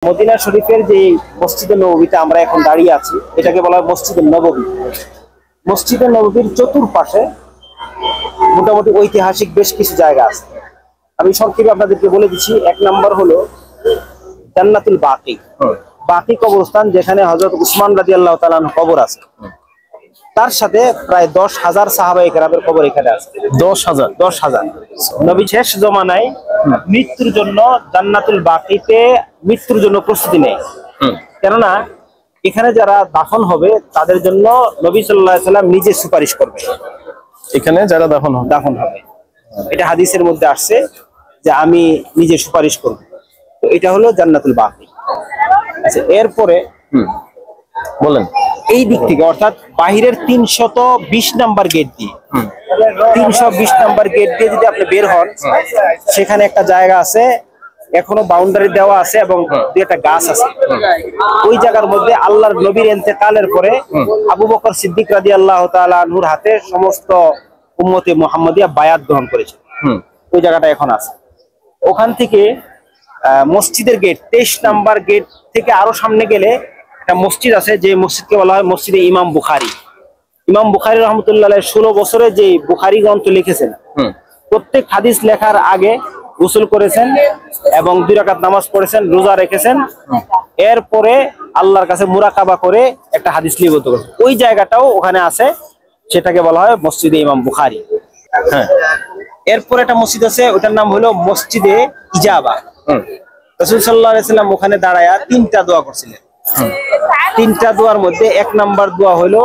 Medina শরীফের যে মসজিদে নববীতে আমরা এখন দাঁড়িয়ে আছি, এটাকে বলা হয় মসজিদে নববী। মসজিদে নববীর চতুর্পাশে মোটামুটি ঐতিহাসিক বেশ কিছু জায়গা আছে। আমি সংক্ষেপে আপনাদেরকে বলে দিচ্ছি। এক নম্বর হলো জান্নাতুল বাকি, বাকি কবরস্থান, যেখানে হযরত উসমান রাদিয়াল্লাহু তাআলা কবর আছে। তার সাথে প্রায় 10,000 সাহাবায়ে কেরামের কবর এখানে আছে। 10,000 নবী শেষ জমানায় মৃত্যুর জন্য জান্নাতুল বাকিতে মৃত্যুর জন্য প্রস্তুতি নেয়। কেননা এখানে যারা দাফন হবে তাদের জন্য নবী সাল্লাল্লাহু আলাইহি সাল্লাম নিজে সুপারিশ করবে। এখানে যারা দাফন হবে, এটা হাদিসের মধ্যে আসছে যে আমি নিজে সুপারিশ করব। তো এটা হলো জান্নাতুল বাকি। আচ্ছা, এরপরে বলেন এই দিক থেকে অর্থাৎ বাহিরের 320 নাম্বার গেট দিয়ে 320 নাম্বার গেট দিয়ে যদি আপনি বের হন, সেখানে একটা জায়গা আছে, এখনো বাউন্ডারি দেওয়া আছে এবং একটা গাছ আছে। ওই জায়গার মধ্যে আল্লাহর নবীর ইন্তেকালের পরে আবু বকর সিদ্দিক রাদিয়াল্লাহু তাআলা আনহুর হাতে সমস্ত উম্মতে মুহাম্মাদিয়া বায়াত গ্রহণ করেছে। ওই জায়গাটা এখন আছে। ওখান থেকে মসজিদের গেট 23 নাম্বার গেট থেকে আরো সামনে গেলে একটা মসজিদ আছে, যে মসজিদকে বলা হয় মসজিদে ইমাম বুখারী। ইমাম বুখারী রাহমাতুল্লাহ আলাইহি 16 বছরে যে বুখারী গ্রন্থ লিখেছেন, প্রত্যেক হাদিস লেখার আগে গোসল করেছেন এবং 2 রাকাত নামাজ পড়েছেন, রোজা রেখেছেন। এরপরে আল্লাহর কাছে মুরাকাবা করে একটা হাদিস লিপিবদ্ধ করেছেন। ওই জায়গাটাও ওখানে আছে, সেটাকে বলা হয় মসজিদে ইমাম বুখারী। এরপরে একটা মসজিদ আছে, ওটার নাম হলো মসজিদে ইজাবা। রাসূল সাল্লাল্লাহু আলাইহি সাল্লাম ওখানে দাঁড়ায়া 3টা দোয়া করছিলেন। 3টা দোয়ার মধ্যে 1 নাম্বার দোয়া হলো,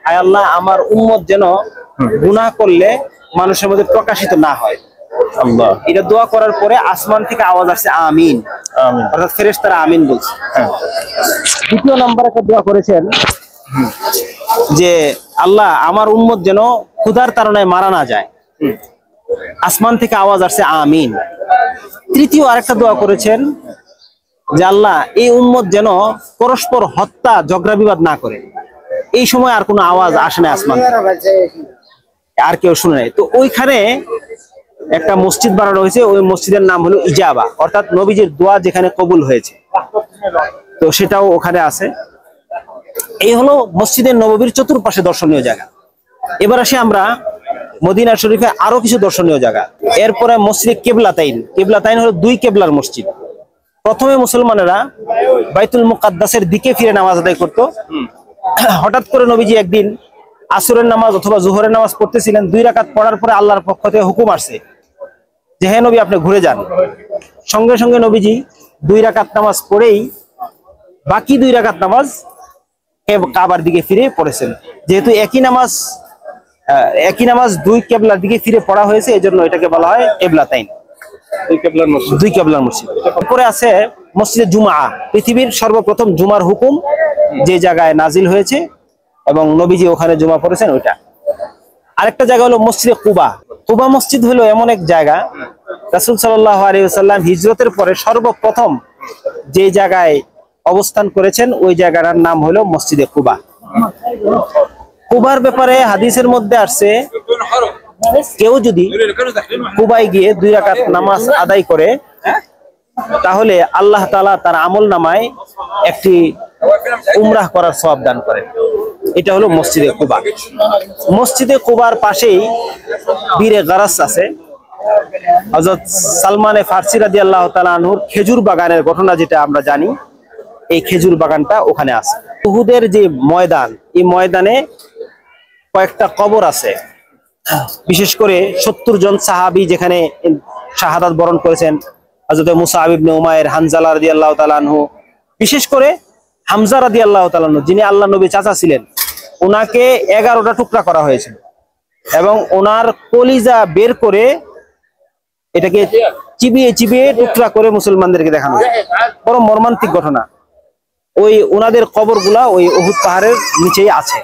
আয় আল্লাহ, আমার উম্মত যেন গুনাহ করলে মানুষের মধ্যে প্রকাশিত না হয়। আল্লাহ, এটা দোয়া করার পরে আসমান থেকে আওয়াজ আসছে আমিন, অর্থাৎ ফেরেশতারা আমিন বলছে। দ্বিতীয় নাম্বার একটা দোয়া করেছেন যে আল্লাহ, আমার উম্মত যেন ক্ষুধার তাড়নায় মারা না যায়। আসমান থেকে আওয়াজ আসছে আমিন। তৃতীয় আরেকটা দোয়া করেছেন যে আল্লাহ, এই উম্মত যেন পরস্পর হত্যা ঝগড়া বিবাদ না করে। এই সময় আর কোনো আওয়াজ আসে না আসমান থেকে, আর কেউ শুনে নাই। তো ওইখানে একটা মসজিদ বানানো হয়েছে, ওই মসজিদের নাম হলো ইজাবা, অর্থাৎ নবীজির দোয়া যেখানে কবুল হয়েছে, তো সেটাও ওখানে আছে। এই হলো মসজিদের নববীর চতুর্পাশে দর্শনীয় জায়গা। এবার আসি আমরা মদিনা শরীফে আরো কিছু দর্শনীয় জায়গা। এরপরে মসজিদে কিবলাতাইন। কিবলাতাইন হলো 2 কিবলার মসজিদ। প্রথমে মুসলমানেরা বাইতুল মুকাদ্দাসের দিকে ফিরে নামাজ আদায় করত। হঠাৎ করে নবীজি একদিন আসরের নামাজ অথবা জোহরের নামাজ পড়তেছিলেন। 2 রাকাত পড়ার পরে আল্লাহর পক্ষ থেকে হুকুম আসছে যে হে নবী, আপনি ঘুরে যান। সঙ্গে সঙ্গে নবীজি 2 রাকাত নামাজ পড়েই বাকি 2 রাকাত নামাজ কাবার দিকে ফিরে পড়েছেন। যেহেতু একই নামাজ 2 কিবলার দিকে ফিরে পড়া হয়েছে, এজন্য এটাকে বলা হয় কিবলাতাইন, 2 কিবলার মসজিদ। তারপরে আছে মসজিদে জুমা, পৃথিবীর সর্বপ্রথম জুমার হুকুম যে জায়গায় নাজিল হয়েছে এবং নবীজি ওখানে জুমা পড়েছেন, ওইটা। আরেকটা জায়গা হলো মসজিদে কুবা। কুবা মসজিদ হলো এমন এক জায়গা, রাসূল সাল্লাল্লাহু আলাইহি ওয়াসাল্লাম হিজরতের পরে সর্বপ্রথম যে জায়গায় অবস্থান করেছেন, ওই জায়গাটার নাম হলো মসজিদে কুবা। কুবার ব্যাপারে হাদিসের মধ্যে আসছে, কেউ যদি কুবায় গিয়ে 2 রাকাত নামাজ আদায় করে, তাহলে আল্লাহ তাআলা তার আমল নামায় একটি উমরাহ করার সওয়াব দান করেন। এটা হলো মসজিদে কুবা। মসজিদে কুবার পাশেই বীরে গারাস আছে। হযরত সালমান ফারসি রাদিয়াল্লাহু তাআলা আনহুর খেজুর বাগানের ঘটনা যেটা আমরা জানি, এই খেজুর বাগানটা ওখানে আছে। উহুদের যে ময়দান, এই ময়দানে কয়েকটা কবর আছে। বিশেষ করে 70 জন সাহাবী যেখানে শাহাদাত বরণ করেছেন, হযরত মুসআব ইবনে উমাইর, হানজালা রাদিয়াল্লাহু তাআলা আনহু, বিশেষ করে হামজা রাদিয়াল্লাহু তাআলা আনহু, যিনি আল্লাহ নবী চাচা ছিলেন, ওনাকে 11টা টুকরা করা হয়েছিল এবং ওনার কলিজা বের করে এটাকে চিবিয়ে চিবিয়ে টুকরা করে মুসলমানদেরকে দেখানো। বড় মর্মান্তিক ঘটনা। ওই ওনাদের কবরগুলা ওই উহুদ পাহাড়ের নিচেই আছে।